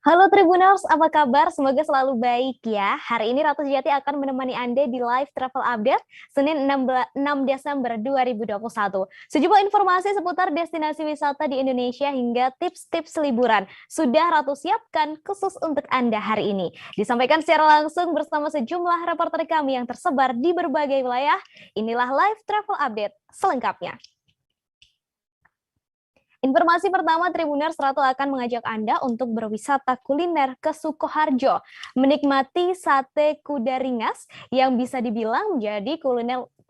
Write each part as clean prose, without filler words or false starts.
Halo Tribuners, apa kabar? Semoga selalu baik ya. Hari ini Ratu Sejati akan menemani Anda di live travel update Senin 6 Desember 2021. Sejumlah informasi seputar destinasi wisata di Indonesia hingga tips-tips liburan sudah Ratu siapkan khusus untuk Anda hari ini. Disampaikan secara langsung bersama sejumlah reporter kami yang tersebar di berbagai wilayah. Inilah live travel update selengkapnya. Informasi pertama, Tribuners Ratu akan mengajak Anda untuk berwisata kuliner ke Sukoharjo, menikmati sate kuda ringas yang bisa dibilang menjadi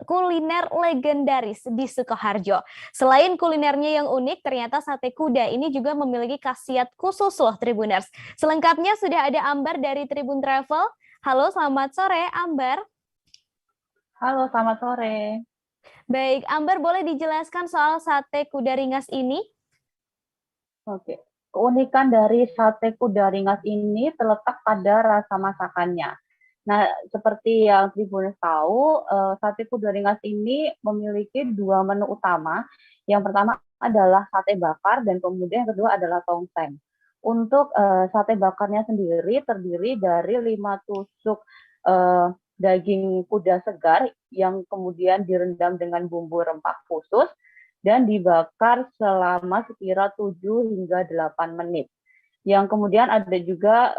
kuliner legendaris di Sukoharjo. Selain kulinernya yang unik, ternyata sate kuda ini juga memiliki khasiat khusus loh Tribuners. Selengkapnya sudah ada Ambar dari Tribun Travel. Halo, selamat sore Ambar. Halo, selamat sore. Baik, Ambar boleh dijelaskan soal sate kuda ringas ini? Oke, keunikan dari sate kuda ringas ini terletak pada rasa masakannya. Nah, seperti yang Tribuners tahu, sate kuda ringas ini memiliki dua menu utama. Yang pertama adalah sate bakar dan kemudian yang kedua adalah tongseng. Untuk sate bakarnya sendiri terdiri dari 5 tusuk daging kuda segar yang kemudian direndam dengan bumbu rempah khusus dan dibakar selama sekira 7 hingga 8 menit. Yang kemudian ada juga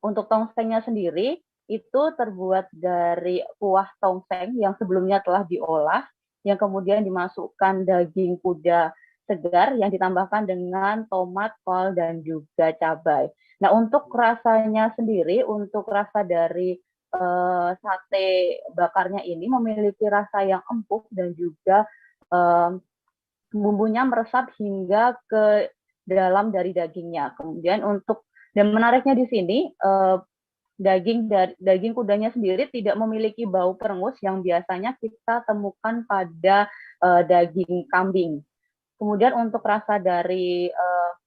untuk tongsengnya sendiri itu terbuat dari kuah tongseng yang sebelumnya telah diolah, yang kemudian dimasukkan daging kuda segar yang ditambahkan dengan tomat, kol, dan juga cabai. Nah, untuk rasanya sendiri, untuk rasa dari sate bakarnya ini memiliki rasa yang empuk dan juga bumbunya meresap hingga ke dalam dari dagingnya. Kemudian dan menariknya di sini daging kudanya sendiri tidak memiliki bau perengus yang biasanya kita temukan pada daging kambing. Kemudian untuk rasa dari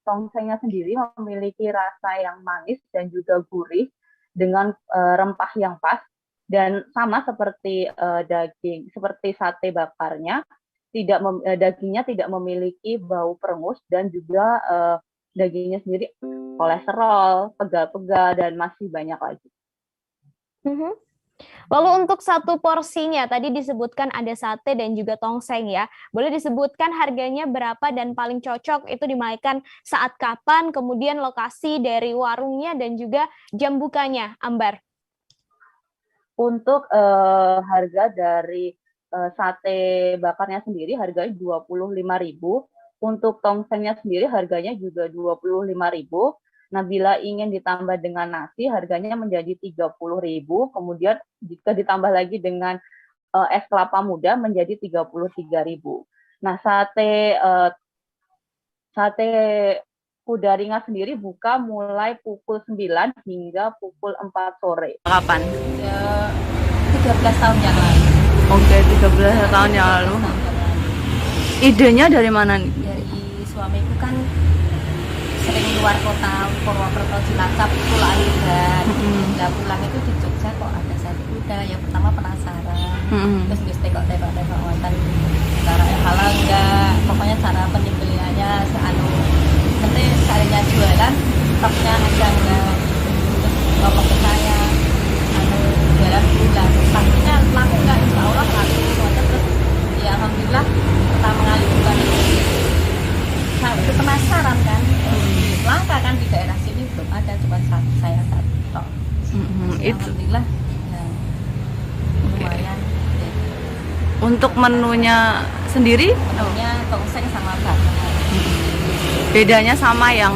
tongsengnya sendiri memiliki rasa yang manis dan juga gurih dengan rempah yang pas dan sama seperti seperti sate bakarnya dagingnya tidak memiliki bau perengus dan juga dagingnya sendiri kolesterol, pegal-pegal dan masih banyak lagi. Lalu untuk satu porsinya, tadi disebutkan ada sate dan juga tongseng ya. Boleh disebutkan harganya berapa dan paling cocok itu dimakan saat kapan, kemudian lokasi dari warungnya dan juga jam bukanya, Ambar? Untuk harga dari sate bakarnya sendiri harganya 25.000. Untuk tongsengnya sendiri harganya juga 25.000. Nah, bila ingin ditambah dengan nasi harganya menjadi 30.000. Kemudian jika ditambah lagi dengan es kelapa muda menjadi 33.000. Nah, sate kuda ringas sendiri buka mulai pukul 9 hingga pukul 4 sore. Kapan? Ya, 13 tahun yang lalu. Oke, 13 tahun yang lalu. Idenya dari mana nih? Dari suamiku kan sering keluar kota, Purwokerto, Cilacap itu lahiran. Nah, pulang itu di Jogja kok ada sate kuda. Yang pertama penasaran. Terus tengok wonten cara halal enggak. Pokoknya cara penyembelihannya nanti sekalinya jualan stoknya ada enggak. Terus ngomong ke saya jualan bulan pastinya laku nggak, insya Allah laku semuanya. Terus ya alhamdulillah pertama kali bukan itu saya penasaran kan, langka kan di daerah sini belum ada, cuma saya satu tok. Alhamdulillah ya, lumayan. Untuk menunya sendiri? Menunya tongseng sama bakar. Bedanya sama yang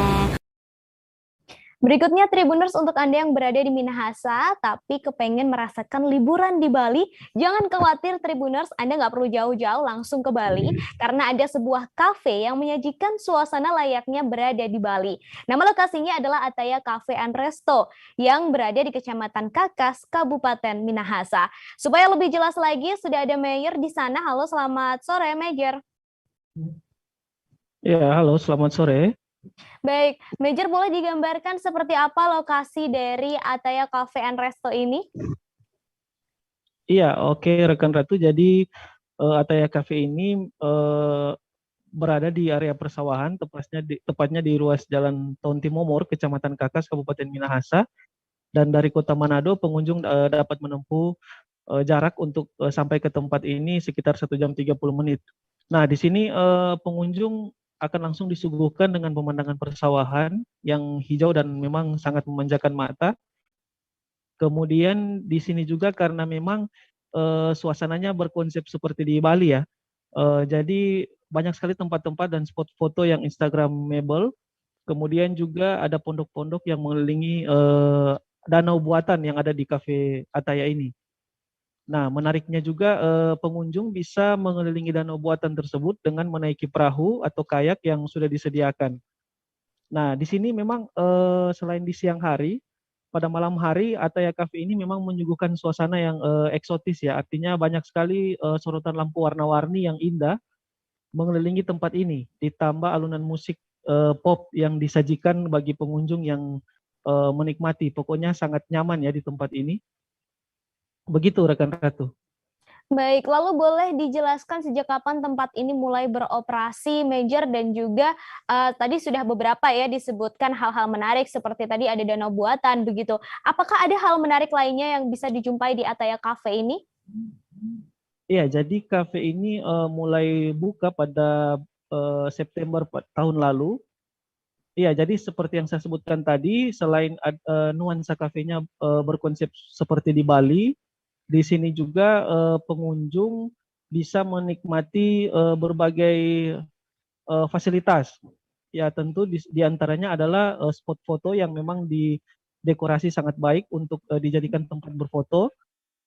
Berikutnya Tribuners untuk Anda yang berada di Minahasa tapi kepengen merasakan liburan di Bali, jangan khawatir Tribuners, Anda nggak perlu jauh-jauh langsung ke Bali karena ada sebuah kafe yang menyajikan suasana layaknya berada di Bali. Nama lokasinya adalah Ataya Cafe and Resto yang berada di Kecamatan Kakas, Kabupaten Minahasa. Supaya lebih jelas lagi, sudah ada Mayor di sana. Halo, selamat sore, Mayor. Ya, halo, selamat sore. Baik, Major boleh digambarkan seperti apa lokasi dari Ataya Cafe and Resto ini? Iya, oke rekan Ratu. Jadi Ataya Cafe ini berada di area persawahan, tepatnya di ruas Jalan Taun Timomor, Kecamatan Kakas, Kabupaten Minahasa. Dan dari Kota Manado, pengunjung dapat menempuh jarak untuk sampai ke tempat ini sekitar 1 jam 30 menit. Nah, di sini pengunjung akan langsung disuguhkan dengan pemandangan persawahan yang hijau dan memang sangat memanjakan mata. Kemudian di sini juga karena memang suasananya berkonsep seperti di Bali ya. Jadi banyak sekali tempat-tempat dan spot foto yang Instagramable. Kemudian juga ada pondok-pondok yang mengelilingi danau buatan yang ada di Cafe Ataya ini. Nah, menariknya juga pengunjung bisa mengelilingi danau buatan tersebut dengan menaiki perahu atau kayak yang sudah disediakan. Nah, di sini memang selain di siang hari, pada malam hari Ataya Cafe ini memang menyuguhkan suasana yang eksotis ya. Artinya banyak sekali sorotan lampu warna-warni yang indah mengelilingi tempat ini. Ditambah alunan musik pop yang disajikan bagi pengunjung yang menikmati. Pokoknya sangat nyaman ya di tempat ini. Begitu rekan Ratu. Baik, lalu boleh dijelaskan sejak kapan tempat ini mulai beroperasi, Major, dan juga tadi sudah beberapa ya disebutkan hal-hal menarik seperti tadi ada danau buatan begitu. Apakah ada hal menarik lainnya yang bisa dijumpai di Ataya Cafe ini? Iya, jadi kafe ini mulai buka pada September tahun lalu. Iya, jadi seperti yang saya sebutkan tadi, selain nuansa kafenya berkonsep seperti di Bali, di sini juga pengunjung bisa menikmati berbagai fasilitas. Ya, tentu di antaranya adalah spot foto yang memang didekorasi sangat baik untuk dijadikan tempat berfoto.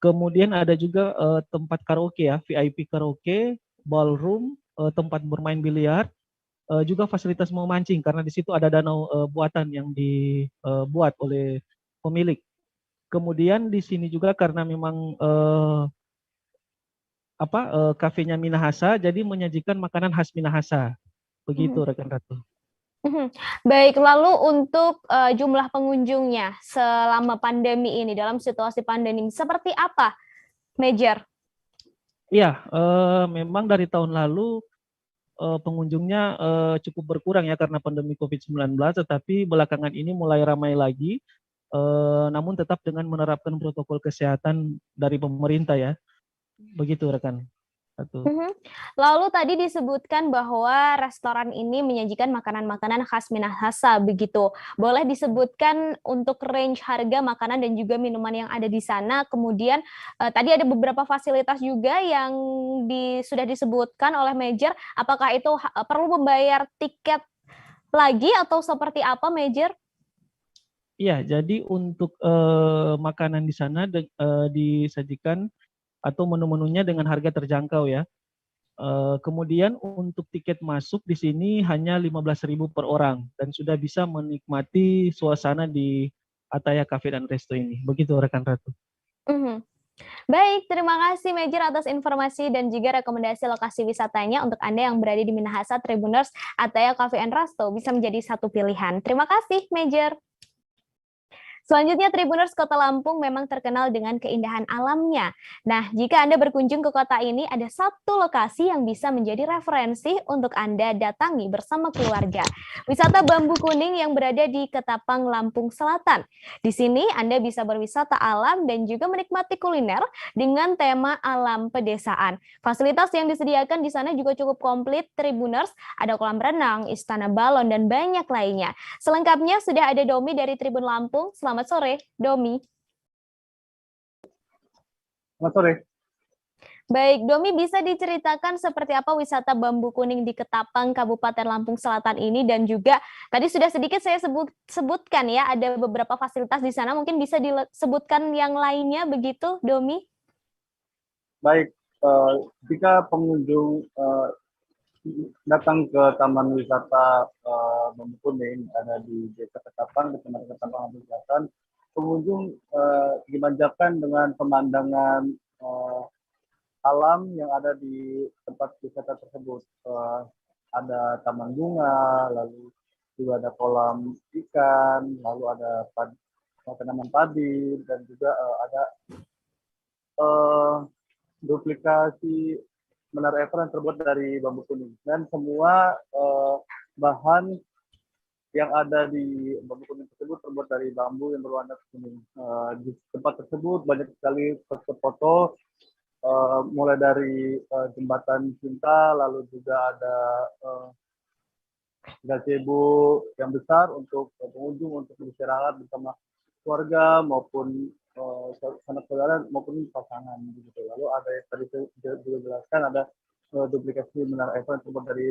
Kemudian ada juga tempat karaoke ya, VIP karaoke, ballroom, tempat bermain biliar, juga fasilitas memancing karena di situ ada danau buatan yang dibuat oleh pemilik. Kemudian di sini juga karena memang kafenya Minahasa, jadi menyajikan makanan khas Minahasa. Begitu rekan Ratu. Baik, lalu untuk jumlah pengunjungnya selama pandemi ini, dalam situasi pandemi, seperti apa, Major? Iya, memang dari tahun lalu pengunjungnya cukup berkurang ya karena pandemi COVID-19, tetapi belakangan ini mulai ramai lagi, namun tetap dengan menerapkan protokol kesehatan dari pemerintah ya. Begitu rekan. Lalu tadi disebutkan bahwa restoran ini menyajikan makanan-makanan khas Minahasa begitu. Boleh disebutkan untuk range harga makanan dan juga minuman yang ada di sana. Kemudian tadi ada beberapa fasilitas juga yang sudah disebutkan oleh Major. Apakah itu perlu membayar tiket lagi atau seperti apa, Major? Iya, jadi untuk makanan di sana disajikan atau menu-menunya dengan harga terjangkau ya. Kemudian untuk tiket masuk di sini hanya 15.000 per orang dan sudah bisa menikmati suasana di Ataya Cafe dan Resto ini. Begitu rekan Ratu. Baik, terima kasih Major atas informasi dan juga rekomendasi lokasi wisatanya untuk Anda yang berada di Minahasa, Tribuners, Ataya Cafe and Resto bisa menjadi satu pilihan. Terima kasih Major. Selanjutnya, Tribuners, Kota Lampung memang terkenal dengan keindahan alamnya. Nah, jika Anda berkunjung ke kota ini, ada satu lokasi yang bisa menjadi referensi untuk Anda datangi bersama keluarga. Wisata Bambu Kuning yang berada di Ketapang, Lampung Selatan. Di sini, Anda bisa berwisata alam dan juga menikmati kuliner dengan tema alam pedesaan. Fasilitas yang disediakan di sana juga cukup komplit, Tribuners. Ada kolam renang, istana balon, dan banyak lainnya. Selengkapnya sudah ada Domi dari Tribun Lampung. Selamat sore, Domi. Selamat sore. Baik, Domi, bisa diceritakan seperti apa wisata Bambu Kuning di Ketapang, Kabupaten Lampung Selatan ini, dan juga tadi sudah sedikit saya sebutkan ya, ada beberapa fasilitas di sana, mungkin bisa disebutkan yang lainnya begitu, Domi? Baik, jika pengunjung datang ke Taman Wisata Bambu Kuning ada di Desa Ketapang, Kecamatan Ketapang, Lampung Selatan, pengunjung dimanjakan dengan pemandangan alam yang ada di tempat wisata tersebut. Ada taman bunga, lalu juga ada kolam ikan, lalu ada tanaman padi, dan juga ada duplikasi menara Eiffel yang terbuat dari bambu kuning, dan semua bahan yang ada di bambu kuning tersebut terbuat dari bambu yang berwarna kuning. Di tempat tersebut banyak sekali foto-foto, mulai dari jembatan cinta, lalu juga ada gazebo yang besar untuk pengunjung untuk beristirahat bersama keluarga maupun sanak saudara maupun pasangan gitu. Lalu ada yang tadi saya juga jelaskan, ada duplikasi menara Eiffel yang terbuat dari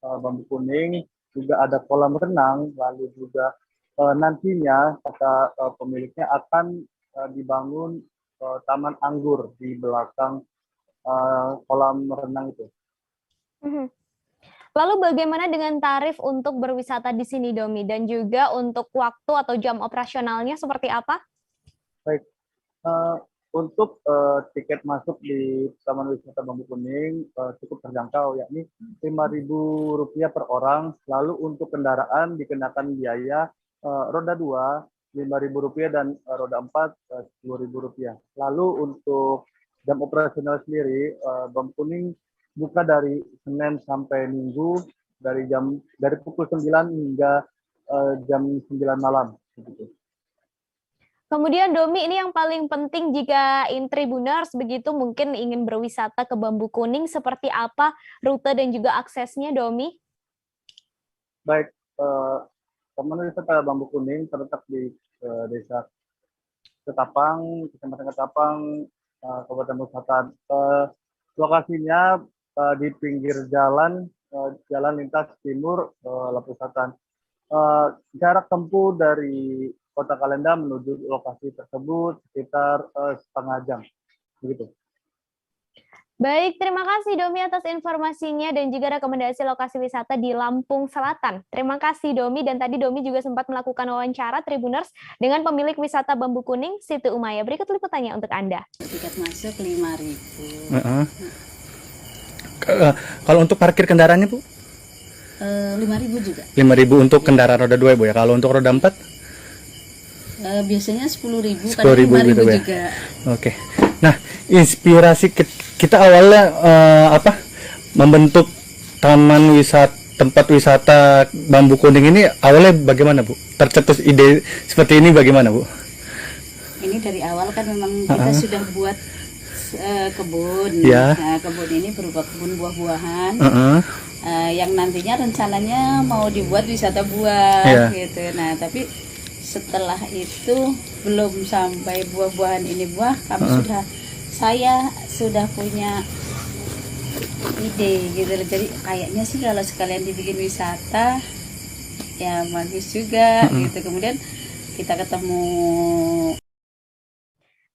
bambu kuning, juga ada kolam renang, lalu juga nantinya kata pemiliknya akan dibangun taman anggur di belakang kolam renang itu. Mhm. Lalu bagaimana dengan tarif untuk berwisata di sini, Domi? Dan juga untuk waktu atau jam operasionalnya seperti apa? Baik, untuk tiket masuk di Taman Wisata Bambu Kuning cukup terjangkau, yakni Rp5.000 per orang. Lalu untuk kendaraan dikenakan biaya roda 2 Rp5.000 dan roda 4 Rp10.000. Lalu untuk jam operasional sendiri, Bambu Kuning buka dari Senin sampai Minggu dari pukul 9 hingga jam 9 malam. Begitu. Kemudian Domi, ini yang paling penting jika Tribuners begitu mungkin ingin berwisata ke Bambu Kuning, seperti apa rute dan juga aksesnya, Domi? Baik, Taman Wisata Bambu Kuning terletak di Desa Ketapang, Kecamatan Ketapang, Kabupaten Pusatan. Lokasinya di pinggir jalan lintas timur Lampung Selatan. Jarak tempuh dari Kota Kalenda menuju lokasi tersebut sekitar setengah jam, begitu. Baik, terima kasih Domi atas informasinya dan juga rekomendasi lokasi wisata di Lampung Selatan. Terima kasih Domi, dan tadi Domi juga sempat melakukan wawancara Tribuners dengan pemilik wisata Bambu Kuning, Siti Umaya. Berikut liputannya untuk Anda. Tiket masuk 5.000. Kalau untuk parkir kendaraannya, Bu? 5.000 juga. 5.000 untuk kendaraan roda 2 ya, Bu ya. Kalau untuk roda 4? Biasanya 10.000, 10.000 kadang 5.000 gitu, juga. Ya? Oke. Nah, inspirasi kita awalnya membentuk tempat wisata Bambu Kuning ini awalnya bagaimana, Bu? Tercetus ide seperti ini bagaimana, Bu? Ini dari awal kan memang kita sudah buat kebun. Ya. Nah, kebun ini berupa kebun buah-buahan. Yang nantinya rencananya mau dibuat wisata buah, gitu. Nah, tapi setelah itu belum sampai buah-buahan ini buah, saya sudah punya ide gitu. Jadi kayaknya sih kalau sekalian dibikin wisata ya bagus juga gitu. Kemudian kita ketemu.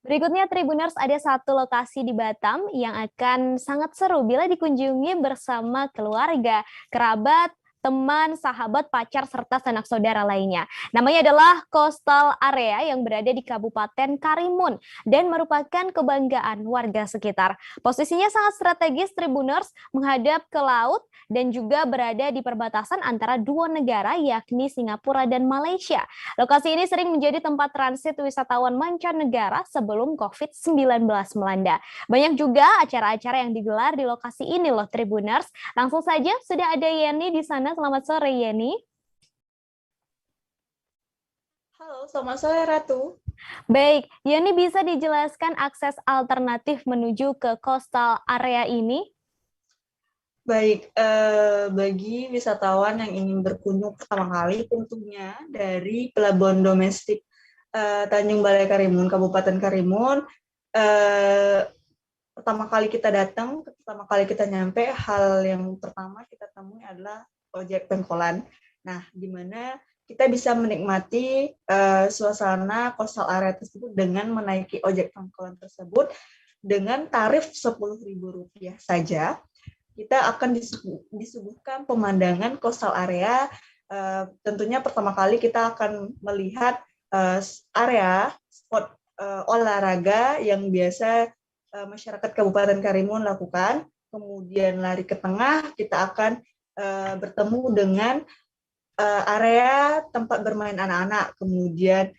Berikutnya Tribuners, ada satu lokasi di Batam yang akan sangat seru bila dikunjungi bersama keluarga, kerabat, teman, sahabat, pacar, serta sanak saudara lainnya. Namanya adalah Coastal Area yang berada di Kabupaten Karimun dan merupakan kebanggaan warga sekitar. Posisinya sangat strategis Tribuners, menghadap ke laut dan juga berada di perbatasan antara dua negara yakni Singapura dan Malaysia. Lokasi ini sering menjadi tempat transit wisatawan mancanegara sebelum COVID-19 melanda. Banyak juga acara-acara yang digelar di lokasi ini loh Tribuners. Langsung saja sudah ada Yeni di sana. Selamat sore, Yeni. Halo, selamat sore, Ratu. Baik, Yeni bisa dijelaskan akses alternatif menuju ke coastal area ini? Baik, bagi wisatawan yang ingin berkunjung pertama kali, tentunya dari Pelabuhan Domestik Tanjung Balai Karimun, Kabupaten Karimun, pertama kali kita datang, pertama kali kita nyampe, hal yang pertama kita temui adalah ojek pengkolan. Nah, di mana kita bisa menikmati suasana coastal area tersebut dengan menaiki ojek pengkolan tersebut dengan tarif Rp10.000 saja. Kita akan disuguhkan pemandangan coastal area. Tentunya pertama kali kita akan melihat area spot olahraga yang biasa masyarakat Kabupaten Karimun lakukan. Kemudian lari ke tengah, kita akan bertemu dengan area tempat bermain anak-anak, kemudian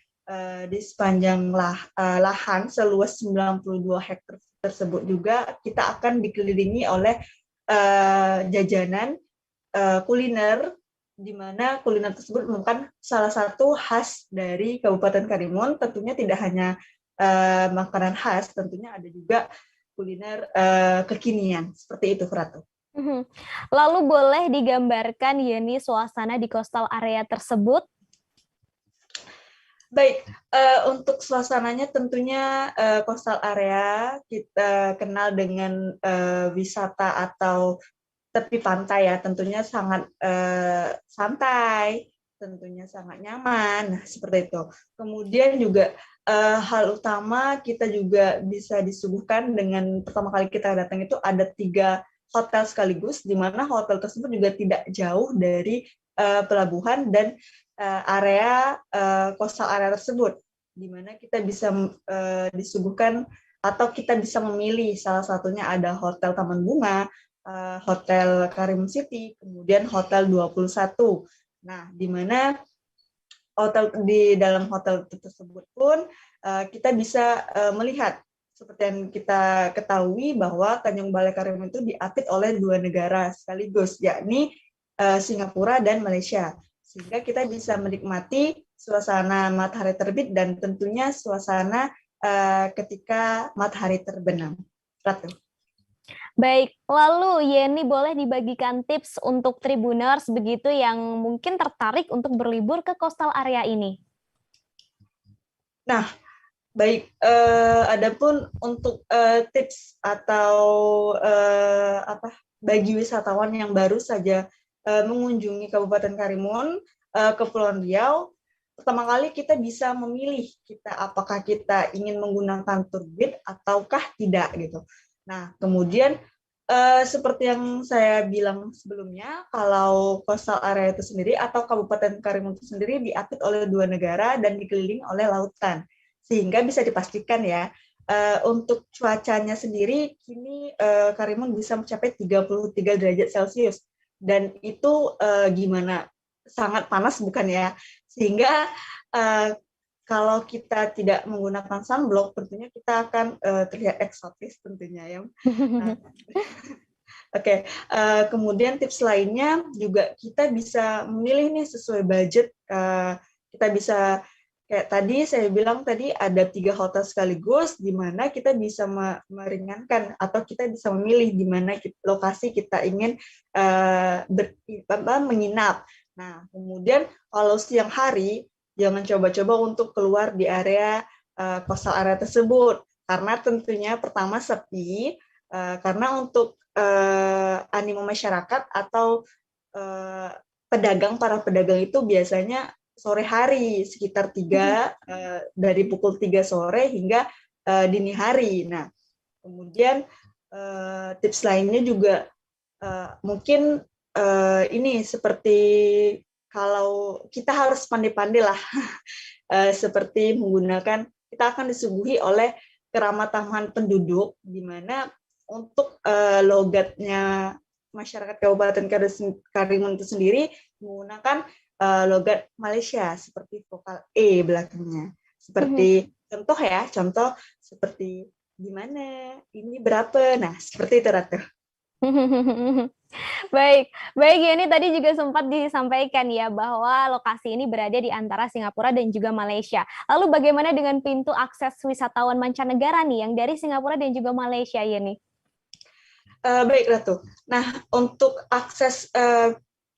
di sepanjang lahan seluas 92 hektar tersebut juga kita akan dikelilingi oleh jajanan kuliner, di mana kuliner tersebut merupakan salah satu khas dari Kabupaten Karimun. Tentunya tidak hanya makanan khas, tentunya ada juga kuliner kekinian. Seperti itu, Ratu. Lalu boleh digambarkan Yeni suasana di coastal area tersebut? Baik, untuk suasananya tentunya coastal area kita kenal dengan wisata atau tepi pantai ya, tentunya sangat santai, tentunya sangat nyaman, nah, seperti itu. Kemudian juga hal utama kita juga bisa disuguhkan dengan pertama kali kita datang itu ada 3 hotel sekaligus, di mana hotel tersebut juga tidak jauh dari pelabuhan dan area coastal area tersebut, di mana kita bisa disuguhkan atau kita bisa memilih, salah satunya ada Hotel Taman Bunga, Hotel Karimun City, kemudian Hotel 21. Nah, di mana di dalam hotel tersebut pun kita bisa melihat seperti yang kita ketahui bahwa Tanjung Balai Karimun itu diapit oleh 2 negara sekaligus, yakni Singapura dan Malaysia. Sehingga kita bisa menikmati suasana matahari terbit dan tentunya suasana ketika matahari terbenam. Ratu. Baik, lalu Yeni boleh dibagikan tips untuk Tribuners begitu yang mungkin tertarik untuk berlibur ke coastal area ini? Nah, baik, adapun untuk tips atau bagi wisatawan yang baru saja mengunjungi Kabupaten Karimun, Kepulauan Riau, pertama kali kita bisa memilih apakah kita ingin menggunakan tour guide ataukah tidak gitu. Nah, kemudian seperti yang saya bilang sebelumnya, kalau coastal area itu sendiri atau Kabupaten Karimun itu sendiri diapit oleh 2 negara dan dikelilingi oleh lautan, sehingga bisa dipastikan ya, untuk cuacanya sendiri kini Karimun bisa mencapai 33 derajat Celcius. Dan itu gimana? Sangat panas bukan ya? Sehingga kalau kita tidak menggunakan sunblock, tentunya kita akan terlihat eksotis tentunya ya. Oke, kemudian tips lainnya juga kita bisa memilih nih sesuai budget. Kita bisa kayak tadi saya bilang tadi ada 3 hotel sekaligus, di mana kita bisa meringankan atau kita bisa memilih di mana lokasi kita ingin menginap. Nah, kemudian kalau siang hari jangan coba-coba untuk keluar di area coastal area tersebut, karena tentunya pertama sepi, karena untuk animo masyarakat atau para pedagang itu biasanya sore hari sekitar dari pukul 3 sore hingga dini hari. Nah, kemudian tips lainnya juga mungkin ini seperti kalau kita harus pandai-pandai lah, seperti menggunakan, kita akan disuguhi oleh keramah tamahan penduduk, di mana untuk logatnya masyarakat Kabupaten Karimun itu sendiri menggunakan logat Malaysia seperti vokal E belakangnya. Seperti contoh seperti gimana, ini berapa, nah seperti itu Ratu. Baik Yeni, tadi juga sempat disampaikan ya bahwa lokasi ini berada di antara Singapura dan juga Malaysia. Lalu bagaimana dengan pintu akses wisatawan mancanegara nih yang dari Singapura dan juga Malaysia, Yeni? Baik Ratu. Nah, untuk akses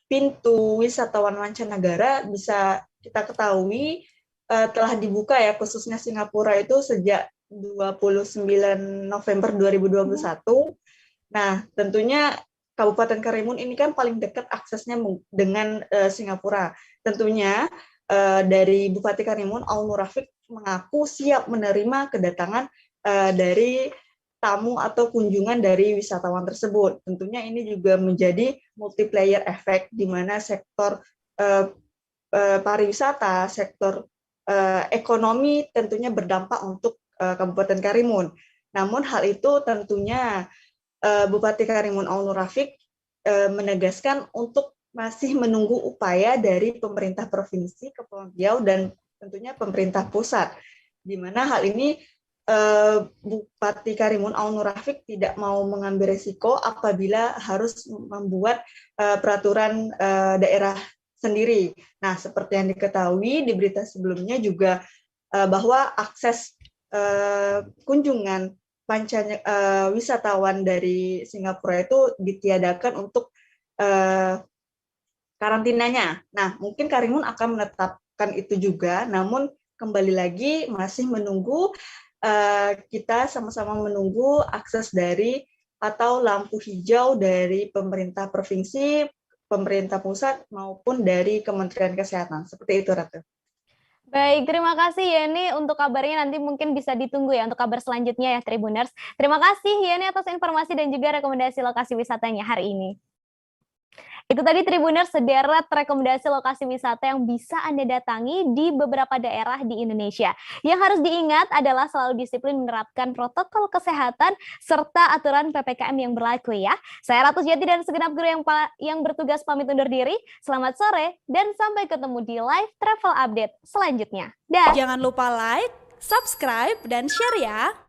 pintu wisatawan mancanegara bisa kita ketahui telah dibuka ya, khususnya Singapura itu sejak 29 November 2021. Nah, tentunya Kabupaten Karimun ini kan paling dekat aksesnya dengan Singapura. Tentunya dari Bupati Karimun, Aunur Rafiq mengaku siap menerima kedatangan dari tamu atau kunjungan dari wisatawan tersebut. Tentunya ini juga menjadi multiplier effect di mana sektor pariwisata, sektor ekonomi tentunya berdampak untuk Kabupaten Karimun. Namun hal itu tentunya Bupati Karimun Aunur Rafiq menegaskan untuk masih menunggu upaya dari pemerintah provinsi Kepulauan Riau dan tentunya pemerintah pusat, di mana hal ini Bupati Karimun Aun Nur Rafiq tidak mau mengambil risiko apabila harus membuat peraturan daerah sendiri. Nah, seperti yang diketahui di berita sebelumnya juga bahwa akses kunjungan wisatawan dari Singapura itu ditiadakan untuk karantinanya. Nah, mungkin Karimun akan menetapkan itu juga, namun kembali lagi masih menunggu, kita sama-sama menunggu akses dari atau lampu hijau dari pemerintah provinsi, pemerintah pusat, maupun dari Kementerian Kesehatan. Seperti itu, Ratu. Baik, terima kasih Yeni untuk kabarnya, nanti mungkin bisa ditunggu ya untuk kabar selanjutnya ya Tribuners. Terima kasih Yeni atas informasi dan juga rekomendasi lokasi wisatanya hari ini. Itu tadi Tribuners, sederet rekomendasi lokasi wisata yang bisa Anda datangi di beberapa daerah di Indonesia. Yang harus diingat adalah selalu disiplin menerapkan protokol kesehatan serta aturan PPKM yang berlaku ya. Saya Ratu Jati dan segenap guru yang bertugas pamit undur diri. Selamat sore dan sampai ketemu di live travel update selanjutnya. Jangan lupa like, subscribe, dan share ya.